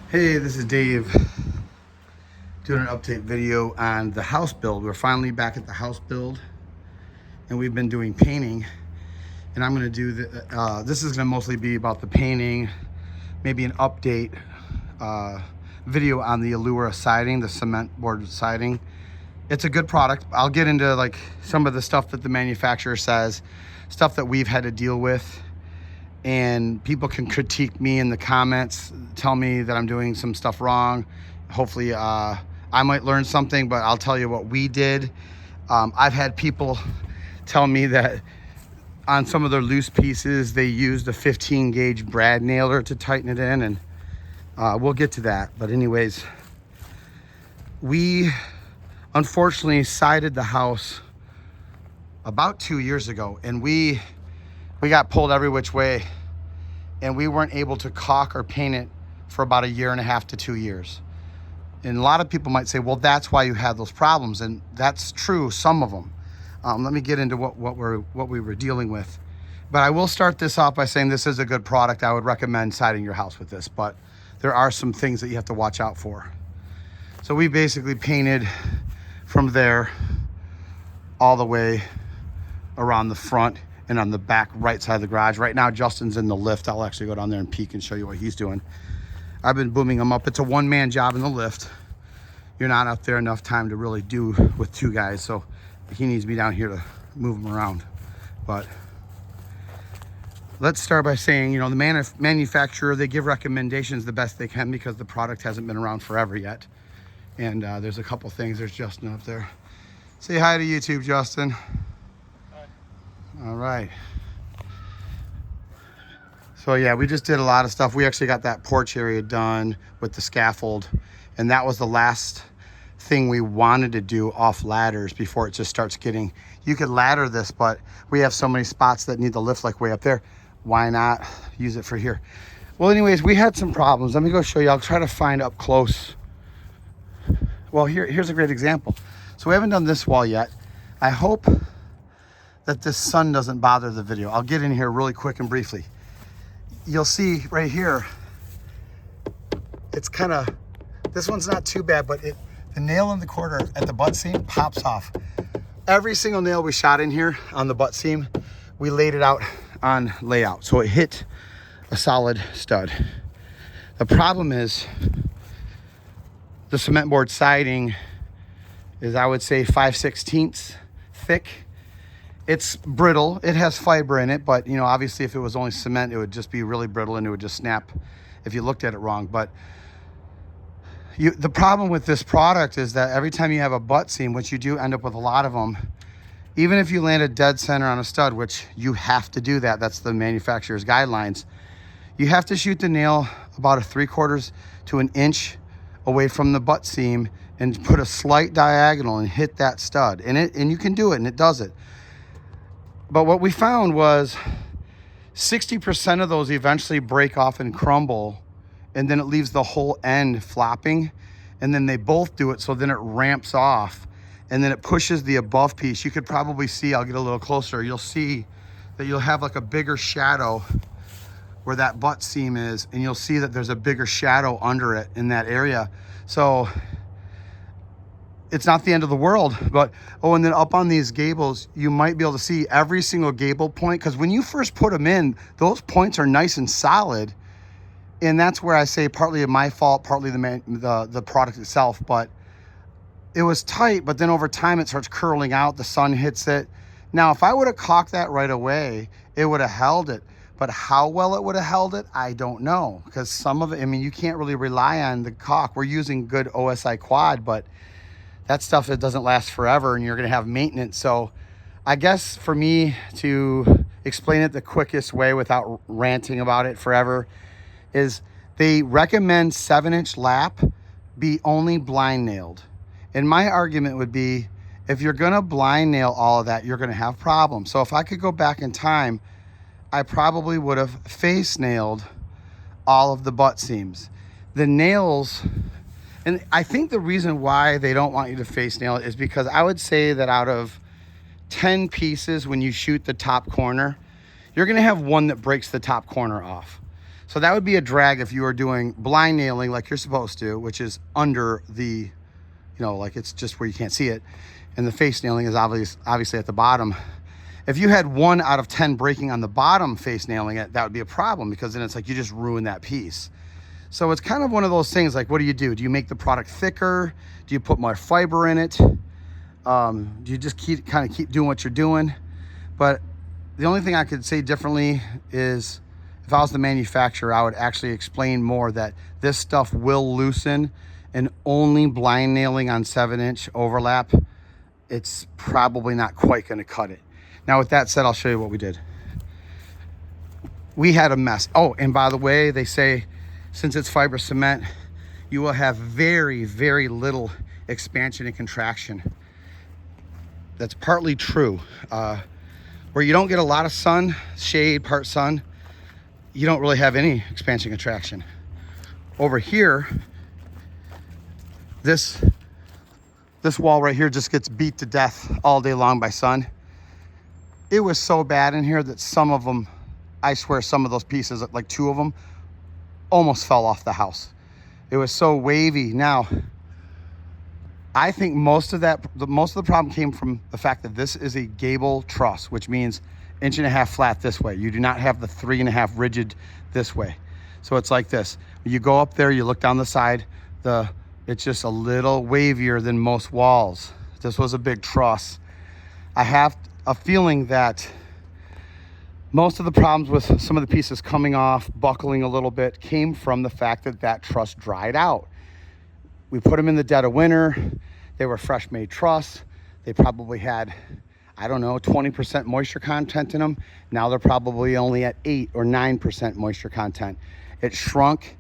Hey, this is Dave doing an update video on the house build. We're finally back at the house build and we've been doing painting, and I'm going to do this is going to mostly be about the painting, maybe an update video on the Allura siding, the cement board siding. It's a good product. I'll get into like some of the stuff that the manufacturer says, stuff that we've had to deal with, and people can critique me in the comments, tell me that I'm doing some stuff wrong. Hopefully I might learn something, but I'll tell you what we did. I've had people tell me that on some of their loose pieces they used a 15 gauge brad nailer to tighten it in, and we'll get to that. But anyways, we unfortunately sided the house about 2 years ago, and we got pulled every which way, and we weren't able to caulk or paint it for about 1.5 to 2 years. And a lot of people might say, well, that's why you had those problems, and that's true, some of them. Let me get into what we were dealing with. But I will start this off by saying this is a good product. I would recommend siding your house with this, but there are some things that you have to watch out for. So we basically painted from there all the way around the front and on the back right side of the garage. Right now, Justin's in the lift. I'll actually go down there and peek and show you what he's doing. I've been booming him up. It's a one-man job in the lift. You're not up there enough time to really do with two guys, so he needs me down here to move him around. But let's start by saying, you know, the manufacturer, they give recommendations the best they can because the product hasn't been around forever yet. And there's a couple things. There's Justin up there. Say hi to YouTube, Justin. All right. So yeah, we just did a lot of stuff. We actually got that porch area done with the scaffold, and that was the last thing we wanted to do off ladders before it just starts getting, you could ladder this, but we have so many spots that need the lift like way up there. Why not use it for here? Well, anyways, we had some problems. Let me go show you. I'll try to find up close. Well, here's a great example. So we haven't done this wall yet. I hope that this sun doesn't bother the video. I'll get in here really quick and briefly. You'll see right here, it's kind of, this one's not too bad, but the nail in the corner at the butt seam pops off. Every single nail we shot in here on the butt seam, we laid it out on layout, so it hit a solid stud. The problem is the cement board siding is, I would say, 5/16 thick. It's brittle. It has fiber in it, but you know, obviously if it was only cement, it would just be really brittle and it would just snap if you looked at it wrong. But the problem with this product is that every time you have a butt seam, which you do end up with a lot of them, even if you land a dead center on a stud, which you have to do that's the manufacturer's guidelines, you have to shoot the nail about 3/4 to an inch away from the butt seam and put a slight diagonal and hit that stud. And you can do it, and it does it. But what we found was 60% of those eventually break off and crumble, and then it leaves the whole end flopping, and then they both do it, so then it ramps off, and then it pushes the above piece. You could probably see, I'll get a little closer, you'll see that you'll have like a bigger shadow where that butt seam is, and you'll see that there's a bigger shadow under it in that area. So it's not the end of the world, but and then up on these gables, you might be able to see every single gable point, because when you first put them in, those points are nice and solid, and that's where I say partly my fault, partly the product itself. But it was tight, but then over time it starts curling out. The sun hits it. Now, if I would have caulked that right away, it would have held it. But how well it would have held it, I don't know, because some of it, I mean, you can't really rely on the caulk. We're using good OSI quad, but that stuff, it doesn't last forever, and you're going to have maintenance. So I guess for me to explain it the quickest way without ranting about it forever is they recommend 7-inch lap be only blind nailed. And my argument would be, if you're going to blind nail all of that, you're going to have problems. So if I could go back in time, I probably would have face nailed all of the butt seams. The nails, and I think the reason why they don't want you to face nail it is because I would say that out of 10 pieces, when you shoot the top corner, you're gonna have one that breaks the top corner off. So that would be a drag if you were doing blind nailing like you're supposed to, which is under the, like it's just where you can't see it. And the face nailing is obviously at the bottom. If you had 1 out of 10 breaking on the bottom face nailing it, that would be a problem, because then it's like you just ruin that piece. So it's kind of one of those things, like, what do? Do you make the product thicker? Do you put more fiber in it? Do you just keep doing what you're doing? But the only thing I could say differently is, if I was the manufacturer, I would actually explain more that this stuff will loosen, and only blind nailing on 7-inch overlap, it's probably not quite going to cut it. Now, with that said, I'll show you what we did. We had a mess. Oh, and by the way, they say since it's fiber cement, you will have very, very little expansion and contraction. That's partly true. Where you don't get a lot of sun, shade, part sun, you don't really have any expansion contraction. Over here, this wall right here just gets beat to death all day long by sun. It was so bad in here that some of them, I swear, some of those pieces, like 2 of them, almost fell off the house. It was so wavy. Now, I think most of the problem came from the fact that this is a gable truss, which means 1.5 inch flat this way. You do not have the 3.5 rigid this way. So it's like this. You go up there, you look down the side, it's just a little wavier than most walls. This was a big truss. I have a feeling that most of the problems with some of the pieces coming off, buckling a little bit, came from the fact that that truss dried out. We put them in the dead of winter. They were fresh made truss. They probably had, I don't know, 20% moisture content in them. Now they're probably only at 8 or 9% moisture content. It shrunk.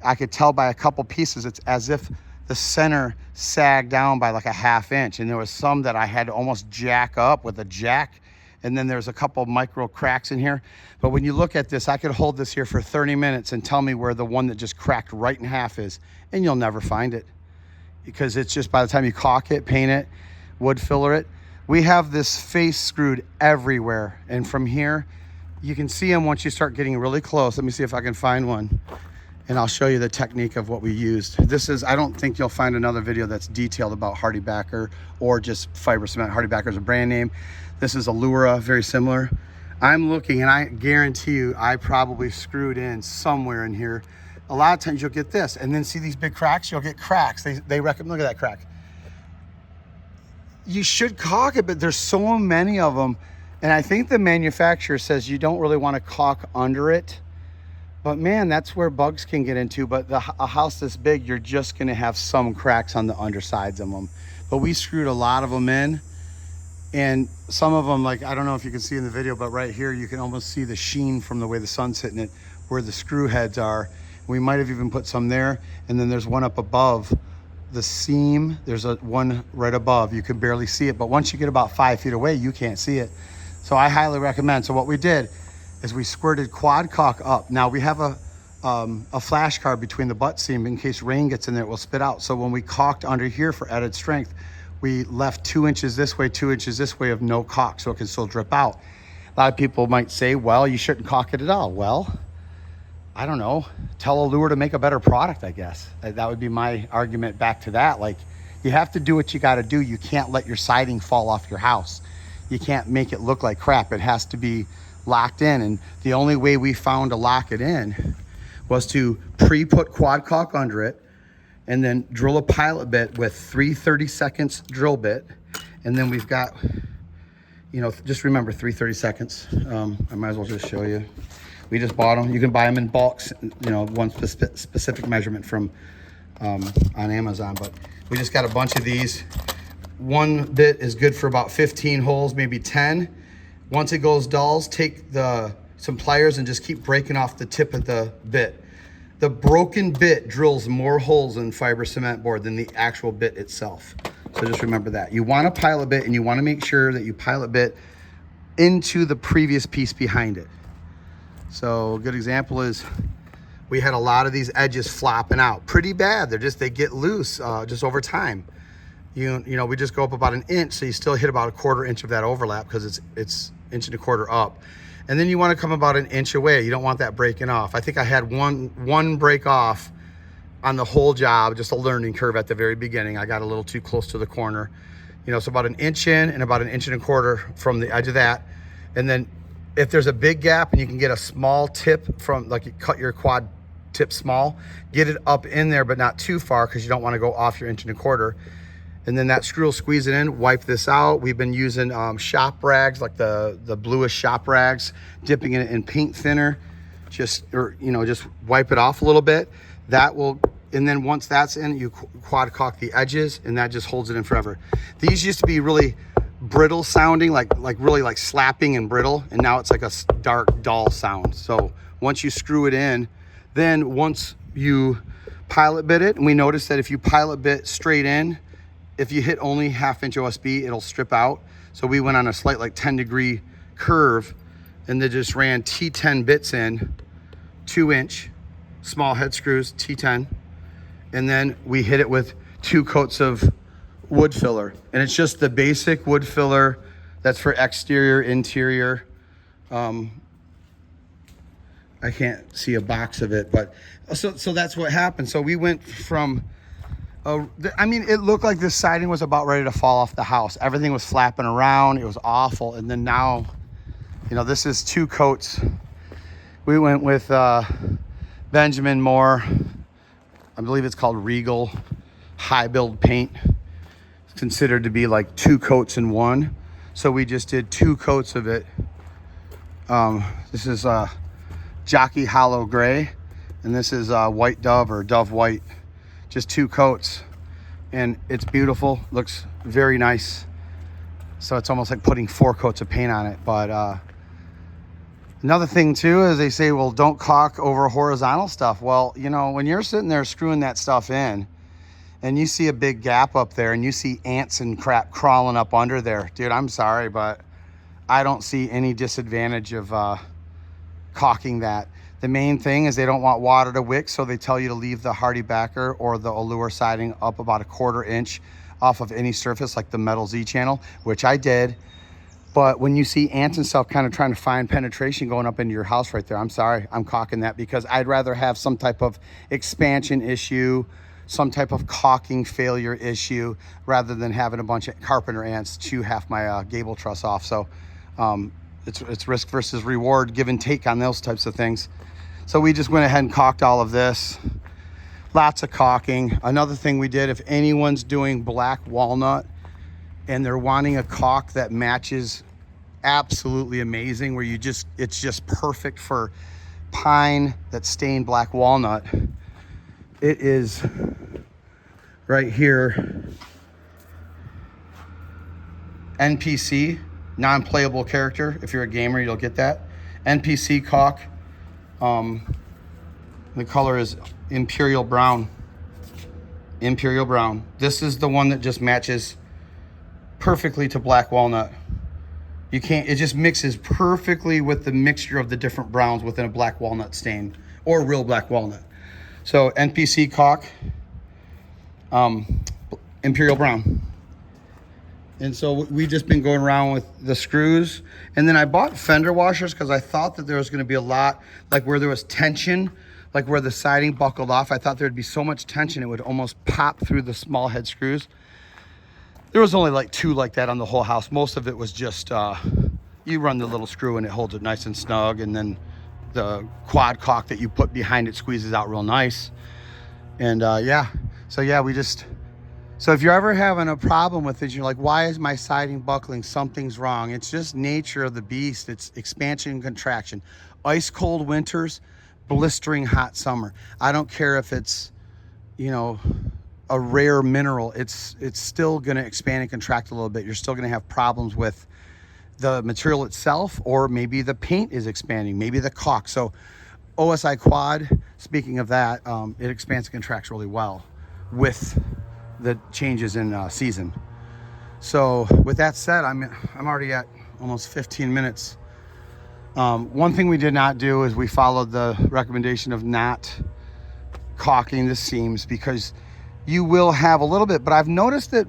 I could tell by a couple pieces, it's as if the center sagged down by like a 1/2 inch. And there was some that I had to almost jack up with a jack. And then there's a couple micro cracks in here. But when you look at this, I could hold this here for 30 minutes and tell me where the one that just cracked right in half is, and you'll never find it, because it's just, by the time you caulk it, paint it, wood filler it, we have this face screwed everywhere. And from here, you can see them once you start getting really close. Let me see if I can find one, and I'll show you the technique of what we used. This is, I don't think you'll find another video that's detailed about HardieBacker or just fiber cement. HardieBacker is a brand name. This is Allura, very similar. I'm looking, and I guarantee you, I probably screwed in somewhere in here. A lot of times you'll get this, and then see these big cracks? You'll get cracks. They recommend, look at that crack. You should caulk it, but there's so many of them. And I think the manufacturer says you don't really want to caulk under it. But man, that's where bugs can get into. But a house this big, you're just gonna have some cracks on the undersides of them. But we screwed a lot of them in. And some of them, like, I don't know if you can see in the video, but right here, you can almost see the sheen from the way the sun's hitting it, where the screw heads are. We might have even put some there. And then there's one up above the seam. There's one right above. You can barely see it, but once you get about 5 feet away, you can't see it. So I highly recommend. So what we did is we squirted quad caulk up. Now we have a flash card between the butt seam in case rain gets in there, it will spit out. So when we caulked under here for added strength, we left 2 inches this way, 2 inches this way of no caulk, so it can still drip out. A lot of people might say, well, you shouldn't caulk it at all. Well, I don't know. Tell Allura to make a better product, I guess. That would be my argument back to that. Like, you have to do what you got to do. You can't let your siding fall off your house. You can't make it look like crap. It has to be locked in. And the only way we found to lock it in was to pre-put quad caulk under it, and then drill a pilot bit with 3 30-second drill bit. And then we've got, just remember 3 30-seconds. I might as well just show you. We just bought them. You can buy them in bulks, one specific measurement from on Amazon. But we just got a bunch of these. One bit is good for about 15 holes, maybe 10. Once it goes dulls, take some pliers and just keep breaking off the tip of the bit. The broken bit drills more holes in fiber cement board than the actual bit itself. So just remember that. You want to pilot bit, and you want to make sure that you pilot bit into the previous piece behind it. So a good example is we had a lot of these edges flopping out pretty bad. They get loose just over time. We just go up about 1 inch, so you still hit about 1/4 inch of that overlap because it's 1.25 inches up. And then you want to come about an inch away. You don't want that breaking off. I think I had one break off on the whole job, just a learning curve at the very beginning. I got a little too close to the corner. You know, so about an inch in and about an inch and a quarter from the edge of that. And then if there's a big gap and you can get a small tip from, like you cut your quad tip small, get it up in there, but not too far because you don't want to go off your inch and a quarter. And then that screw will squeeze it in, wipe this out. We've been using shop rags, like the bluish shop rags, dipping it in paint thinner, just wipe it off a little bit. That will, and then once that's in, you quad caulk the edges, and that just holds it in forever. These used to be really brittle sounding, like really like slapping and brittle, and now it's like a dark, dull sound. So once you screw it in, then once you pilot bit it, and we noticed that if you pilot bit straight in, if you hit only 1/2 inch OSB, it'll strip out. So we went on a slight like 10-degree curve, and they just ran T10 bits in, 2-inch small head screws, T10. And then we hit it with 2 coats of wood filler. And it's just the basic wood filler that's for exterior, interior. I can't see a box of it, but so that's what happened. So we went from, I mean, it looked like this siding was about ready to fall off the house. Everything was flapping around. It was awful. And then now, you know, this is 2 coats. We went with Benjamin Moore. I believe it's called Regal high build paint. It's considered to be like 2 coats in one. So we just did 2 coats of it. This is Jockey Hollow Gray, and this is White Dove or Dove White. Just 2 coats, and it's beautiful. Looks very nice. So it's almost like putting 4 coats of paint on it. But another thing too is they say, well, don't caulk over horizontal stuff. Well, you know, when you're sitting there screwing that stuff in and you see a big gap up there and you see ants and crap crawling up under there, dude, I'm sorry, but I don't see any disadvantage of caulking that. The main thing is they don't want water to wick, so they tell you to leave the hardy backer or the Allure siding up about 1/4 inch off of any surface, like the metal Z channel, which I did. But when you see ants and stuff kind of trying to find penetration going up into your house right there, I'm sorry, I'm caulking that, because I'd rather have some type of expansion issue, some type of caulking failure issue, rather than having a bunch of carpenter ants chew half my gable truss off. So it's risk versus reward, give and take on those types of things. So we just went ahead and caulked all of this. Lots of caulking. Another thing we did, if anyone's doing black walnut and they're wanting a caulk that matches absolutely amazing, where it's just perfect for pine that's stained black walnut, it is right here. NPC, non-playable character. If you're a gamer, you'll get that. NPC caulk. The color is Imperial Brown. Imperial Brown. This is the one that just matches perfectly to black walnut. You can't, it just mixes perfectly with the mixture of the different browns within a black walnut stain or real black walnut. So NPC caulk, Imperial Brown. And so we just been going around with the screws. And then I bought fender washers because I thought that there was going to be a lot, like where there was tension, like where the siding buckled off. I thought there'd be so much tension it would almost pop through the small head screws. There was only like 2 like that on the whole house. Most of it was just, you run the little screw and it holds it nice and snug. And then the quad caulk that you put behind it squeezes out real nice. And yeah, so yeah, so if you're ever having a problem with it, you're like, why is my siding buckling? Something's wrong. It's just nature of the beast. It's expansion and contraction. Ice cold winters, blistering hot summer. I don't care if it's, you know, a rare mineral. It's still going to expand and contract a little bit. You're still going to have problems with the material itself, or maybe the paint is expanding, maybe the caulk. So OSI Quad, speaking of that, it expands and contracts really well with the changes in season. So with that said, I'm already at almost 15 minutes. One thing we did not do is we followed the recommendation of not caulking the seams, because you will have a little bit, but I've noticed that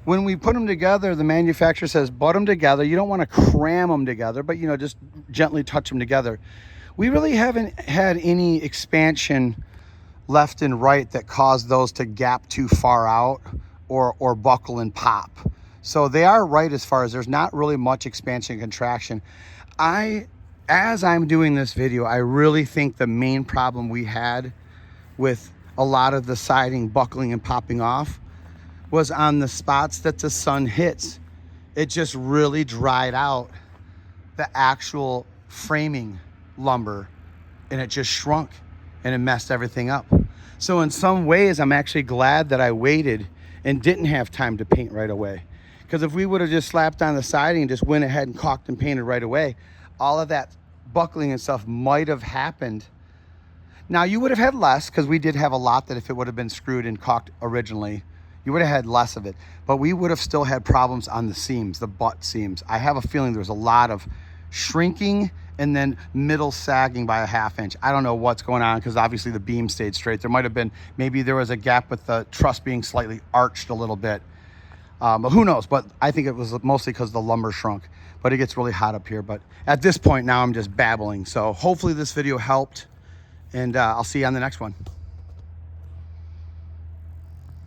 when we put them together, the manufacturer says butt them together. You don't want to cram them together, but you know, just gently touch them together. We really haven't had any expansion left and right that caused those to gap too far out or buckle and pop. So they are right as far as there's not really much expansion and contraction. As I'm doing this video, I really think the main problem we had with a lot of the siding buckling and popping off was on the spots that the sun hits. It just really dried out the actual framing lumber, and it just shrunk and it messed everything up. So in some ways, I'm actually glad that I waited and didn't have time to paint right away. Because if we would have just slapped on the siding and just went ahead and caulked and painted right away, all of that buckling and stuff might have happened. Now you would have had less, because we did have a lot that if it would have been screwed and caulked originally, you would have had less of it. But we would have still had problems on the seams, the butt seams. I have a feeling there was a lot of shrinking and then middle sagging by a 1/2 inch. I don't know what's going on, because obviously the beam stayed straight. There might have been, maybe there was a gap with the truss being slightly arched a little bit. But who knows? But I think it was mostly because the lumber shrunk. But it gets really hot up here. But at this point now I'm just babbling. So hopefully this video helped, and I'll see you on the next one.